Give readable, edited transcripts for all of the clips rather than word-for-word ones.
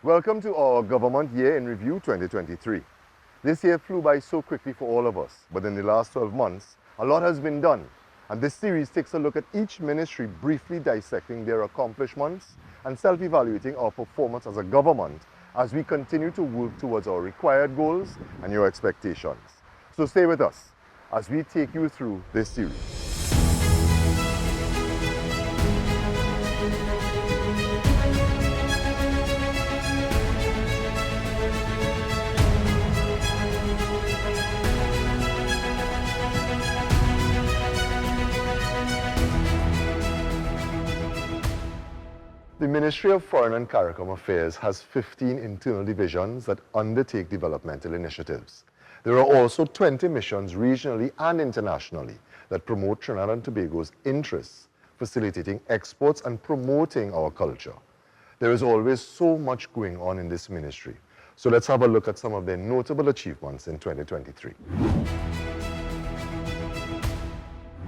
Welcome to our Government Year in Review 2023. This year flew by so quickly for all of us, but in the last 12 months, a lot has been done. And this series takes a look at each ministry, briefly dissecting their accomplishments and self-evaluating our performance as a government as we continue to work towards our required goals and your expectations. So stay with us as we take you through this series. The Ministry of Foreign and CARICOM Affairs has 15 internal divisions that undertake developmental initiatives. There are also 20 missions regionally and internationally that promote Trinidad and Tobago's interests, facilitating exports and promoting our culture. There is always so much going on in this ministry. So let's have a look at some of their notable achievements in 2023.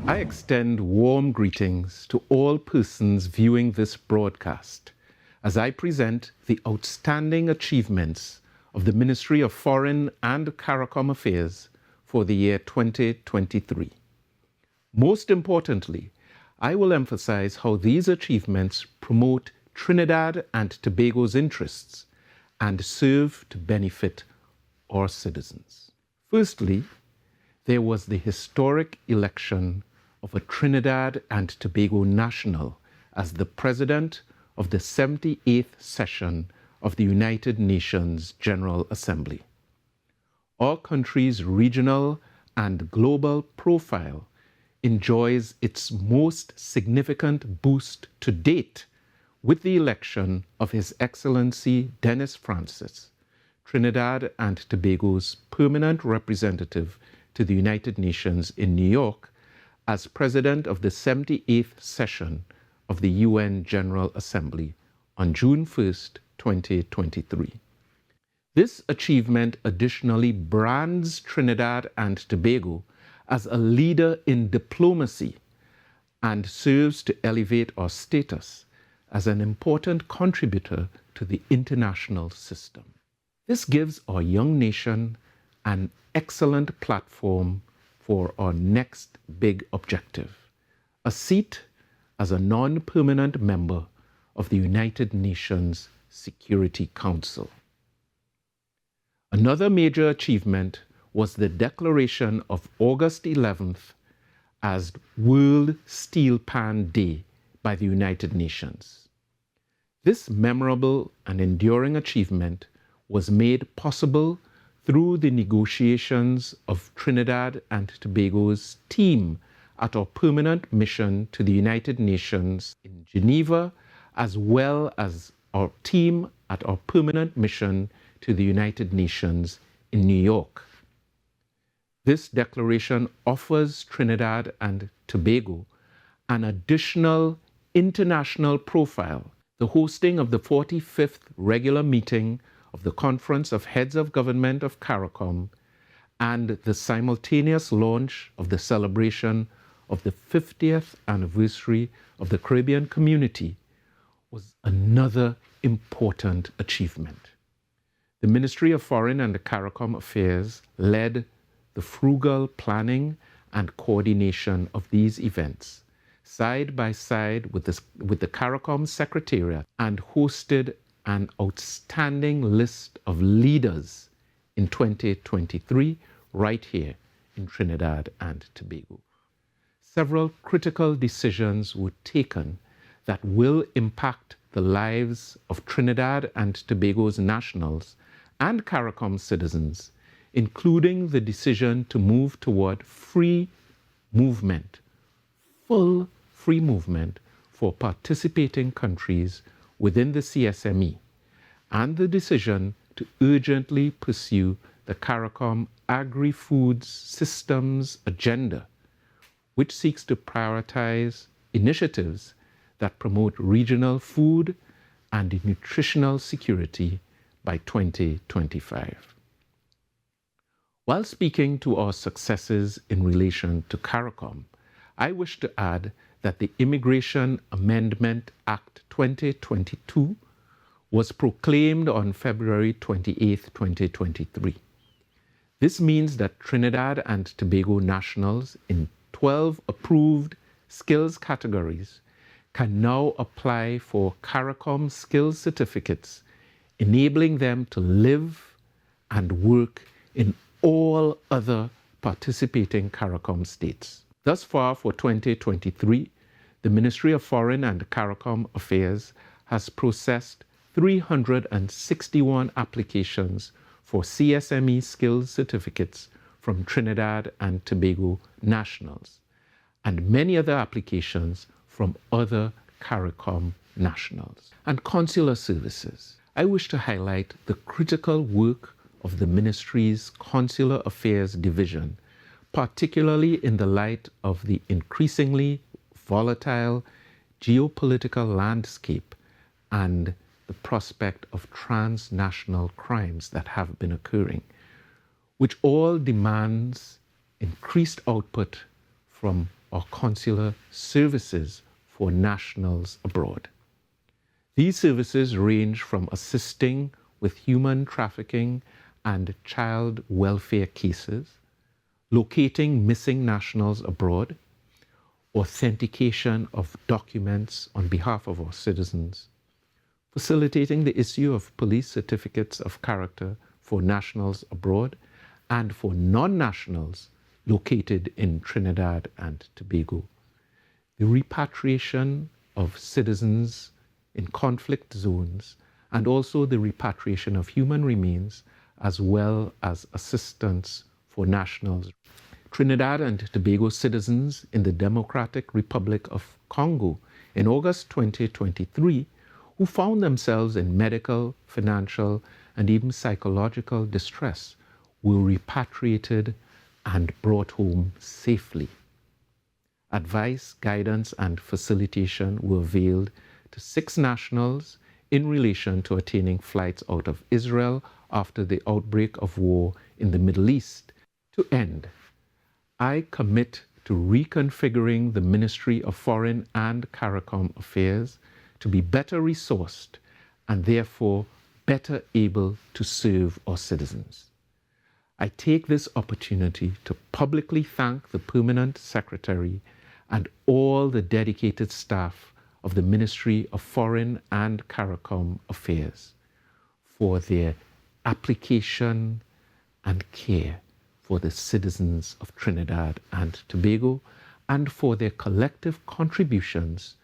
I extend warm greetings to all persons viewing this broadcast as I present the outstanding achievements of the Ministry of Foreign and CARICOM Affairs for the year 2023. Most importantly, I will emphasize how these achievements promote Trinidad and Tobago's interests and serve to benefit our citizens. Firstly, there was the historic election of a Trinidad and Tobago national as the President of the 78th session of the United Nations General Assembly. Our country's regional and global profile enjoys its most significant boost to date with the election of His Excellency Dennis Francis, Trinidad and Tobago's permanent representative to the United Nations in New York, as President of the 78th session of the UN General Assembly on June 1st, 2023. This achievement additionally brands Trinidad and Tobago as a leader in diplomacy and serves to elevate our status as an important contributor to the international system. This gives our young nation an excellent platform for our next big objective, a seat as a non-permanent member of the United Nations Security Council. Another major achievement was the declaration of August 11th as World Steel Pan Day by the United Nations. This memorable and enduring achievement was made possible through the negotiations of Trinidad and Tobago's team at our permanent mission to the United Nations in Geneva, as well as our team at our permanent mission to the United Nations in New York. This declaration offers Trinidad and Tobago an additional international profile, the hosting of the 45th regular meeting of the Conference of Heads of Government of CARICOM, and the simultaneous launch of the celebration of the 50th anniversary of the Caribbean Community was another important achievement. The Ministry of Foreign and CARICOM Affairs led the frugal planning and coordination of these events, side by side with the CARICOM Secretariat, and hosted an outstanding list of leaders in 2023 right here in Trinidad and Tobago. Several critical decisions were taken that will impact the lives of Trinidad and Tobago's nationals and CARICOM citizens, including the decision to move toward free movement, full free movement for participating countries within the CSME, and the decision to urgently pursue the CARICOM Agri-Foods Systems Agenda, which seeks to prioritize initiatives that promote regional food and nutritional security by 2025. While speaking to our successes in relation to CARICOM, I wish to add that the Immigration Amendment Act 2022 was proclaimed on February 28, 2023. This means that Trinidad and Tobago nationals in 12 approved skills categories can now apply for CARICOM skills certificates, enabling them to live and work in all other participating CARICOM states. Thus far for 2023, the Ministry of Foreign and CARICOM Affairs has processed 361 applications for CSME skills certificates from Trinidad and Tobago nationals, and many other applications from other CARICOM nationals. And consular services. I wish to highlight the critical work of the Ministry's Consular Affairs Division, particularly in the light of the increasingly volatile geopolitical landscape and the prospect of transnational crimes that have been occurring, which all demands increased output from our consular services for nationals abroad. These services range from assisting with human trafficking and child welfare cases, locating missing nationals abroad, authentication of documents on behalf of our citizens, facilitating the issue of police certificates of character for nationals abroad and for non-nationals located in Trinidad and Tobago, the repatriation of citizens in conflict zones, and also the repatriation of human remains, as well as assistance for nationals. Trinidad and Tobago citizens in the Democratic Republic of Congo in August 2023 who found themselves in medical, financial, and even psychological distress were repatriated and brought home safely. Advice, guidance, and facilitation were availed to 6 nationals in relation to attaining flights out of Israel after the outbreak of war in the Middle East. To end, I commit to reconfiguring the Ministry of Foreign and CARICOM Affairs to be better resourced and therefore better able to serve our citizens. I take this opportunity to publicly thank the Permanent Secretary and all the dedicated staff of the Ministry of Foreign and CARICOM Affairs for their application and care for the citizens of Trinidad and Tobago, and for their collective contributions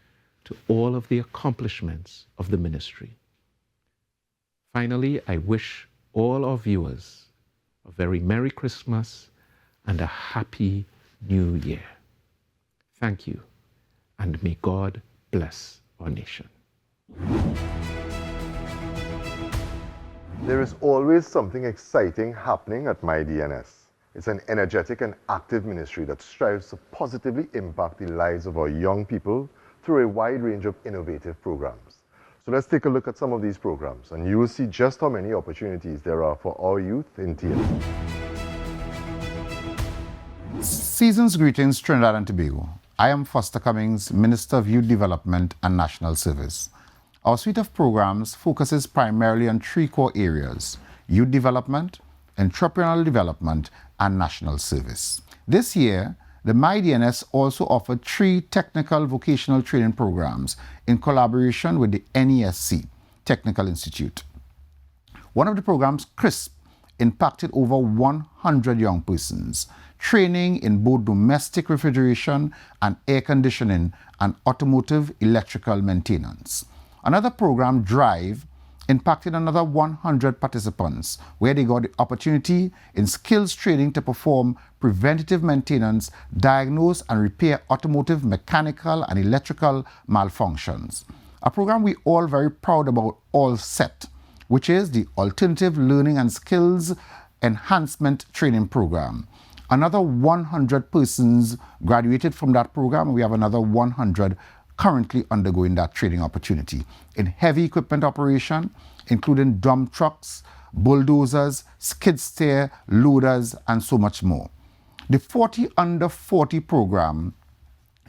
to all of the accomplishments of the ministry. Finally, I wish all our viewers a very Merry Christmas and a Happy New Year. Thank you, and may God bless our nation. There is always something exciting happening at MyDNS. It's an energetic and active ministry that strives to positively impact the lives of our young people through a wide range of innovative programs. So let's take a look at some of these programs, and you will see just how many opportunities there are for our youth in theatre. Season's greetings, Trinidad and Tobago. I am Foster Cummings, Minister of Youth Development and National Service. Our suite of programs focuses primarily on 3 core areas: youth development, entrepreneurial development, and national service. This year, the MyDNS also offered 3 technical vocational training programs in collaboration with the NESC Technical Institute. One of the programs, CRISP, impacted over 100 young persons, training in both domestic refrigeration and air conditioning and automotive electrical maintenance. Another program, DRIVE, impacted another 100 participants, where they got the opportunity in skills training to perform preventative maintenance, diagnose and repair automotive, mechanical and electrical malfunctions. A program we all very proud about, ALL-SET, which is the Alternative Learning and Skills Enhancement Training Program. Another 100 persons graduated from that program, and we have another 100 currently undergoing that training opportunity in heavy equipment operation, including dump trucks, bulldozers, skid steer, loaders, and so much more. The 40 Under 40 program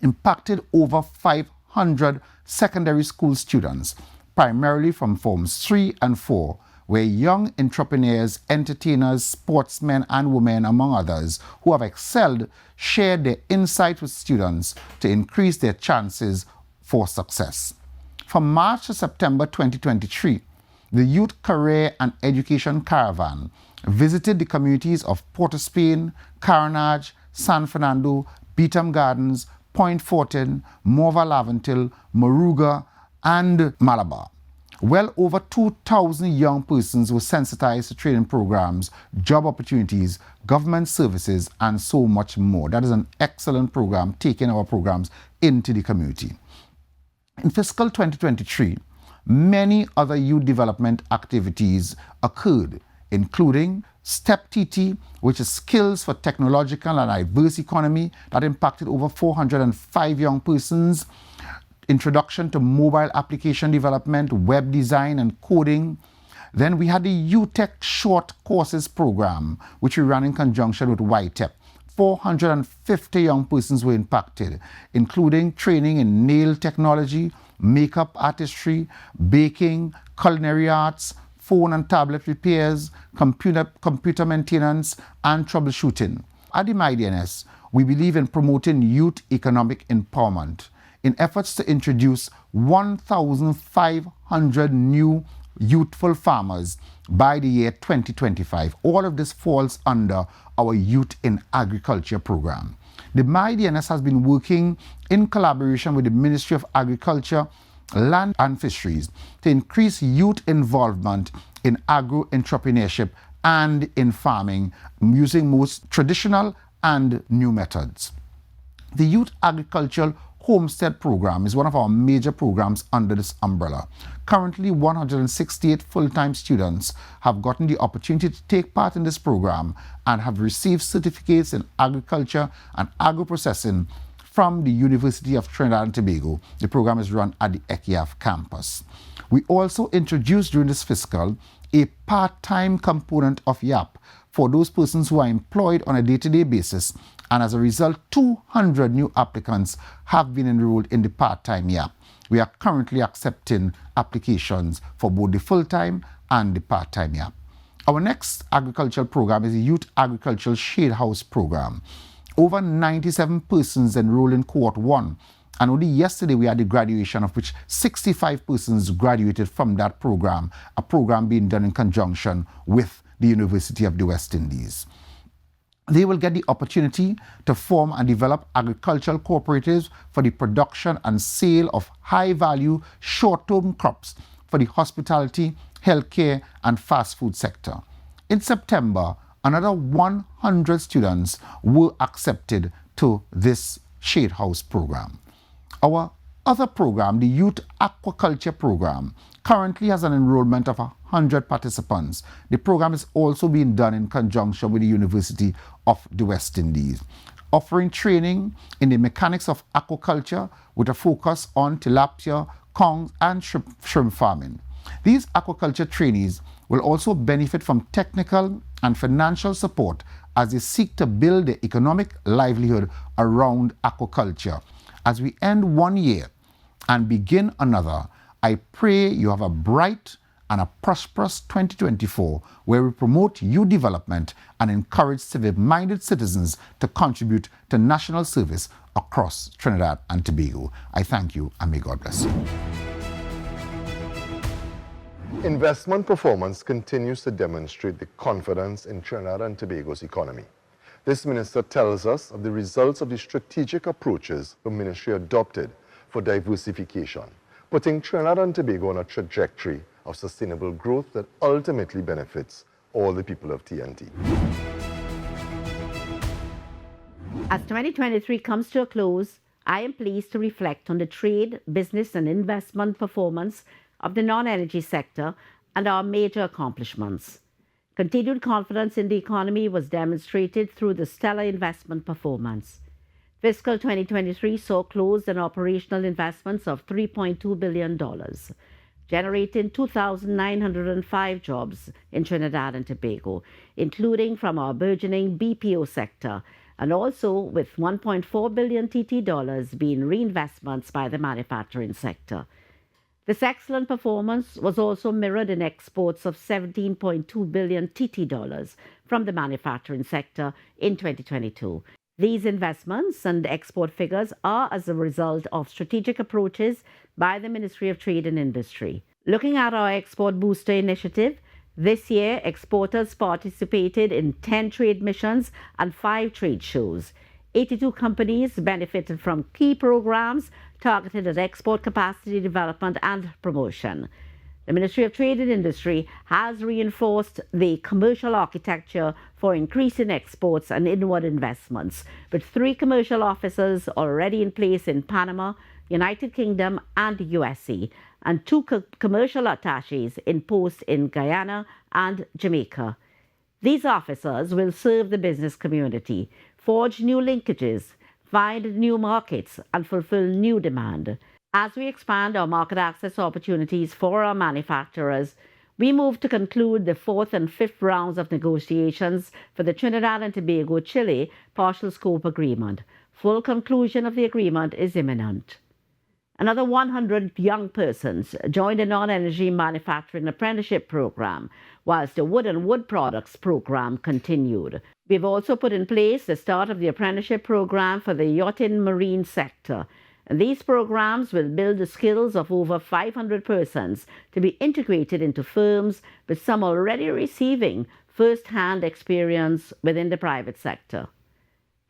impacted over 500 secondary school students, primarily from Forms 3 and 4, where young entrepreneurs, entertainers, sportsmen and women, among others, who have excelled, shared their insights with students to increase their chances for success. From March to September 2023, the Youth Career and Education Caravan visited the communities of Port of Spain, Carenage, San Fernando, Beetham Gardens, Point Fortin, Morva Laventil, Moruga, and Malabar. Well over 2,000 young persons were sensitized to training programs, job opportunities, government services, and so much more. That is an excellent program, taking our programs into the community. In fiscal 2023, many other youth development activities occurred, including STEP TT, which is Skills for Technological and Diverse Economy, that impacted over 405 young persons. Introduction to Mobile Application Development, Web Design and Coding. Then we had the UTech Short Courses Program, which we ran in conjunction with YTEP. 450 young persons were impacted, including training in nail technology, makeup artistry, baking, culinary arts, phone and tablet repairs, computer maintenance, and troubleshooting. At the MyDNS, we believe in promoting youth economic empowerment in efforts to introduce 1,500 new youthful farmers by the year 2025. All of this falls under our Youth in Agriculture program. The MyDNS has been working in collaboration with the Ministry of Agriculture, Land and Fisheries to increase youth involvement in agro-entrepreneurship and in farming using most traditional and new methods. The Youth Agricultural Homestead Program is one of our major programs under this umbrella. Currently, 168 full-time students have gotten the opportunity to take part in this program and have received certificates in agriculture and agro-processing from the University of Trinidad and Tobago. The program is run at the ECIAF campus. We also introduced during this fiscal a part-time component of YAP for those persons who are employed on a day-to-day basis, and as a result, 200 new applicants have been enrolled in the part-time YAP. We are currently accepting applications for both the full-time and the part-time YAP. Our next agricultural program is the Youth Agricultural Shade House program. Over 97 persons enrolled in cohort 1, and only yesterday we had the graduation, of which 65 persons graduated from that program, a program being done in conjunction with the University of the West Indies. They will get the opportunity to form and develop agricultural cooperatives for the production and sale of high-value short-term crops for the hospitality, healthcare, and fast food sector. In September, another 100 students were accepted to this Shade House program. Our other program, the Youth Aquaculture program, currently has an enrollment of 100 participants. The program is also being done in conjunction with the University of the West Indies, offering training in the mechanics of aquaculture with a focus on tilapia, kongs, and shrimp farming. These aquaculture trainees will also benefit from technical and financial support as they seek to build their economic livelihood around aquaculture. As we end one year and begin another, I pray you have a bright and a prosperous 2024 where we promote youth development and encourage civic-minded citizens to contribute to national service across Trinidad and Tobago. I thank you and may God bless you. Investment performance continues to demonstrate the confidence in Trinidad and Tobago's economy. This minister tells us of the results of the strategic approaches the ministry adopted for diversification, putting Trinidad and Tobago on a trajectory of sustainable growth that ultimately benefits all the people of TNT. As 2023 comes to a close, I am pleased to reflect on the trade, business, and investment performance of the non-energy sector and our major accomplishments. Continued confidence in the economy was demonstrated through the stellar investment performance. Fiscal 2023 saw closed and operational investments of $3.2 billion, generating 2,905 jobs in Trinidad and Tobago, including from our burgeoning BPO sector, and also with 1.4 billion TT dollars being reinvestments by the manufacturing sector. This excellent performance was also mirrored in exports of $17.2 billion TT dollars from the manufacturing sector in 2022. These investments and export figures are as a result of strategic approaches by the Ministry of Trade and Industry. Looking at our Export Booster initiative, this year exporters participated in 10 trade missions and 5 trade shows. 82 companies benefited from key programs targeted at export capacity development and promotion. The Ministry of Trade and Industry has reinforced the commercial architecture for increasing exports and inward investments, with 3 commercial officers already in place in Panama, United Kingdom, and USA, and 2 commercial attaches in post in Guyana and Jamaica. These officers will serve the business community, forge new linkages, find new markets, and fulfill new demand. As we expand our market access opportunities for our manufacturers, we move to conclude the 4th and 5th rounds of negotiations for the Trinidad and Tobago-Chile partial scope agreement. Full conclusion of the agreement is imminent. Another 100 young persons joined the non-energy manufacturing apprenticeship program, whilst the wood and wood products program continued. We've also put in place the start of the apprenticeship program for the yachting marine sector. And these programs will build the skills of over 500 persons to be integrated into firms, with some already receiving first-hand experience within the private sector.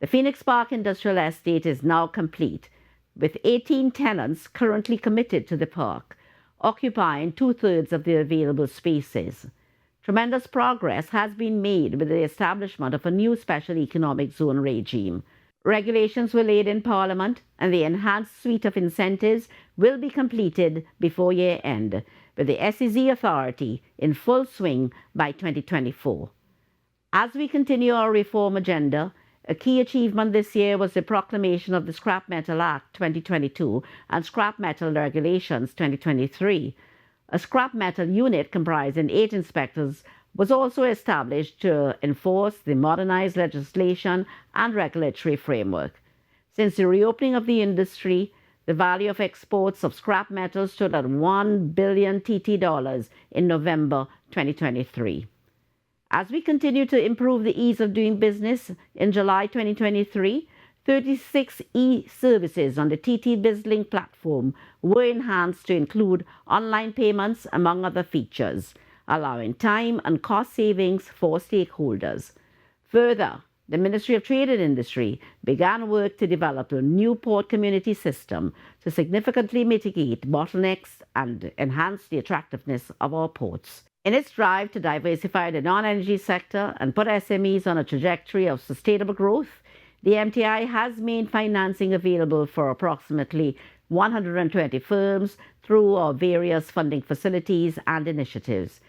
The Phoenix Park Industrial Estate is now complete, with 18 tenants currently committed to the park, occupying 2/3 of the available spaces. Tremendous progress has been made with the establishment of a new special economic zone regime. Regulations were laid in Parliament, and the enhanced suite of incentives will be completed before year end, with the SEZ authority in full swing by 2024. As we continue our reform agenda, a key achievement this year was the proclamation of the Scrap Metal Act 2022 and Scrap Metal Regulations 2023. A scrap metal unit comprising 8 inspectors was also established to enforce the modernized legislation and regulatory framework. Since the reopening of the industry, the value of exports of scrap metal stood at $1 billion TT dollars in November 2023. As we continue to improve the ease of doing business, in July 2023, 36 e-services on the TT BizLink platform were enhanced to include online payments, among other features, allowing time and cost savings for stakeholders. Further, the Ministry of Trade and Industry began work to develop a new port community system to significantly mitigate bottlenecks and enhance the attractiveness of our ports. In its drive to diversify the non-energy sector and put SMEs on a trajectory of sustainable growth, the MTI has made financing available for approximately 120 firms through our various funding facilities and initiatives.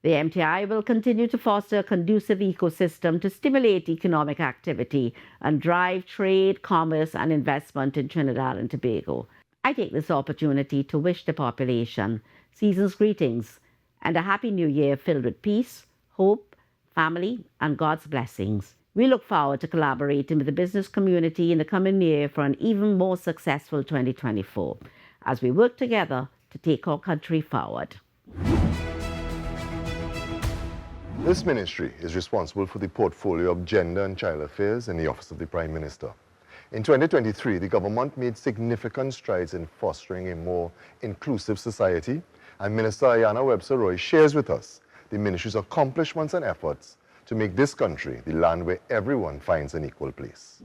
The MTI will continue to foster a conducive ecosystem to stimulate economic activity and drive trade, commerce, and investment in Trinidad and Tobago. I take this opportunity to wish the population season's greetings and a happy new year filled with peace, hope, family, and God's blessings. We look forward to collaborating with the business community in the coming year for an even more successful 2024 as we work together to take our country forward. This ministry is responsible for the portfolio of Gender and Child Affairs in the Office of the Prime Minister. In 2023, the government made significant strides in fostering a more inclusive society, and Minister Ayana Webster-Roy shares with us the ministry's accomplishments and efforts to make this country the land where everyone finds an equal place.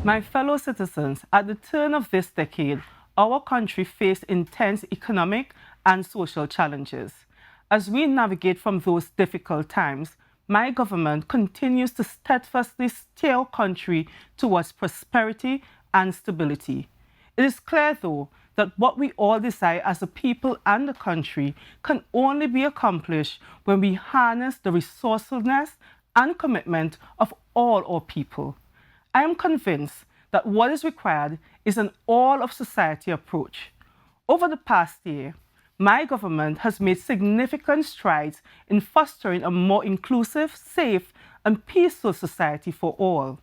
My fellow citizens, at the turn of this decade, our country faced intense economic and social challenges. As we navigate from those difficult times, my government continues to steadfastly steer our country towards prosperity and stability. It is clear, though, that what we all desire as a people and a country can only be accomplished when we harness the resourcefulness and commitment of all our people. I am convinced that what is required is an all-of-society approach. Over the past year, my government has made significant strides in fostering a more inclusive, safe, and peaceful society for all.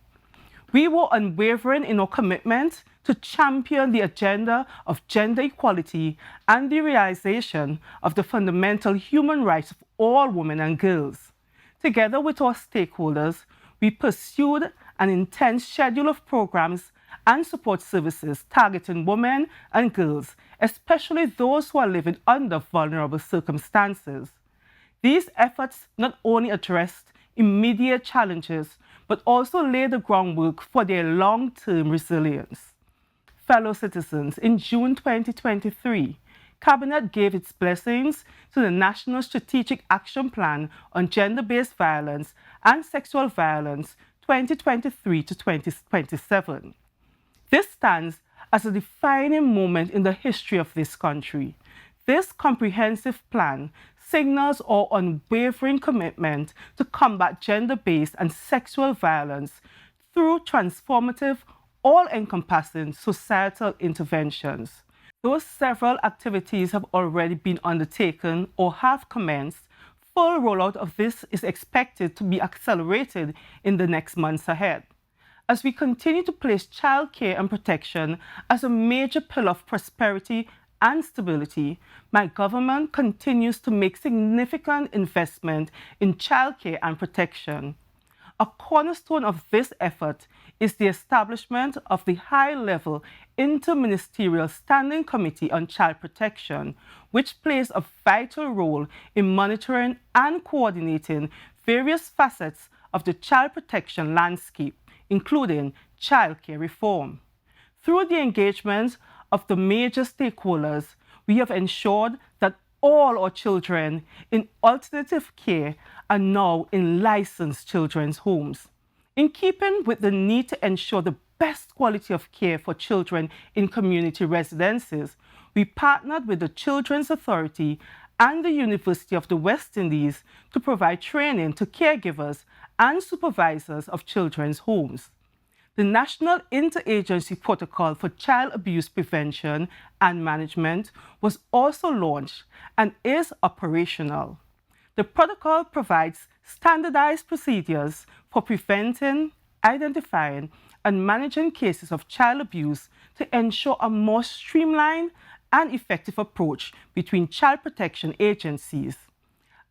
We were unwavering in our commitment to champion the agenda of gender equality and the realization of the fundamental human rights of all women and girls. Together with our stakeholders, we pursued an intense schedule of programs and support services targeting women and girls, especially those who are living under vulnerable circumstances. These efforts not only addressed immediate challenges, but also laid the groundwork for their long-term resilience. Fellow citizens, in June 2023, Cabinet gave its blessings to the National Strategic Action Plan on Gender-Based Violence and Sexual Violence 2023 to 2027. This stands as a defining moment in the history of this country. This comprehensive plan signals our unwavering commitment to combat gender-based and sexual violence through transformative, all-encompassing societal interventions. Though several activities have already been undertaken or have commenced, full rollout of this is expected to be accelerated in the next months ahead. As we continue to place childcare and protection as a major pillar of prosperity and stability, my government continues to make significant investment in childcare and protection. A cornerstone of this effort is the establishment of the high-level Interministerial Standing Committee on Child Protection, which plays a vital role in monitoring and coordinating various facets of the child protection landscape, including childcare reform. Through the engagement of the major stakeholders, we have ensured that all our children in alternative care are now in licensed children's homes. In keeping with the need to ensure the best quality of care for children in community residences, we partnered with the Children's Authority and the University of the West Indies to provide training to caregivers and supervisors of children's homes. The National Interagency Protocol for Child Abuse Prevention and Management was also launched and is operational. The protocol provides standardized procedures for preventing, identifying, and managing cases of child abuse to ensure a more streamlined and effective approach between child protection agencies.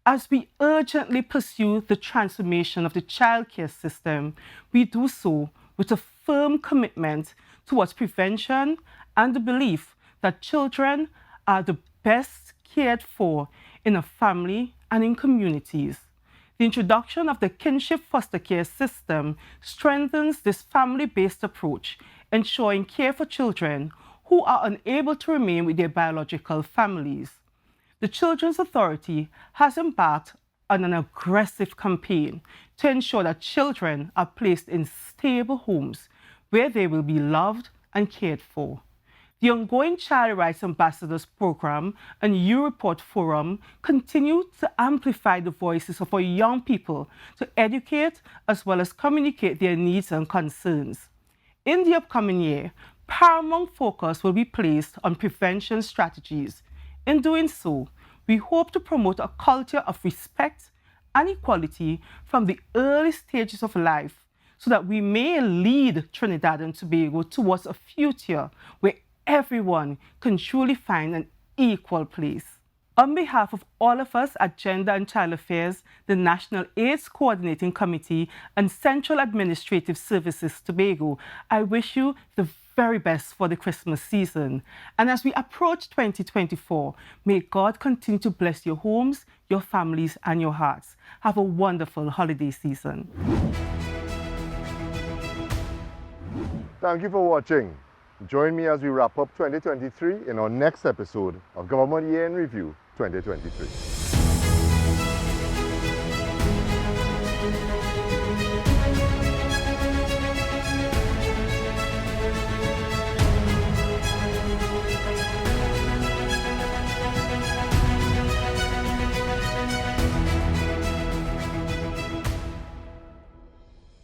As we urgently pursue the transformation of the childcare system, we do so with a firm commitment towards prevention and the belief that children are the best cared for in a family and in communities. The introduction of the kinship foster care system strengthens this family-based approach, ensuring care for children who are unable to remain with their biological families. The Children's Authority has embarked on an aggressive campaign to ensure that children are placed in stable homes where they will be loved and cared for. The ongoing Child Rights Ambassadors Program and U-Report Forum continue to amplify the voices of our young people to educate as well as communicate their needs and concerns. In the upcoming year, paramount focus will be placed on prevention strategies. In doing so, we hope to promote a culture of respect and equality from the early stages of life so that we may lead Trinidad and Tobago towards a future where everyone can truly find an equal place. On behalf of all of us at Gender and Child Affairs, the National AIDS Coordinating Committee, and Central Administrative Services Tobago, I wish you the very best for the Christmas season. And as we approach 2024, may God continue to bless your homes, your families, and your hearts. Have a wonderful holiday season. Thank you for watching. Join me as we wrap up 2023 in our next episode of Government Year in Review 2023.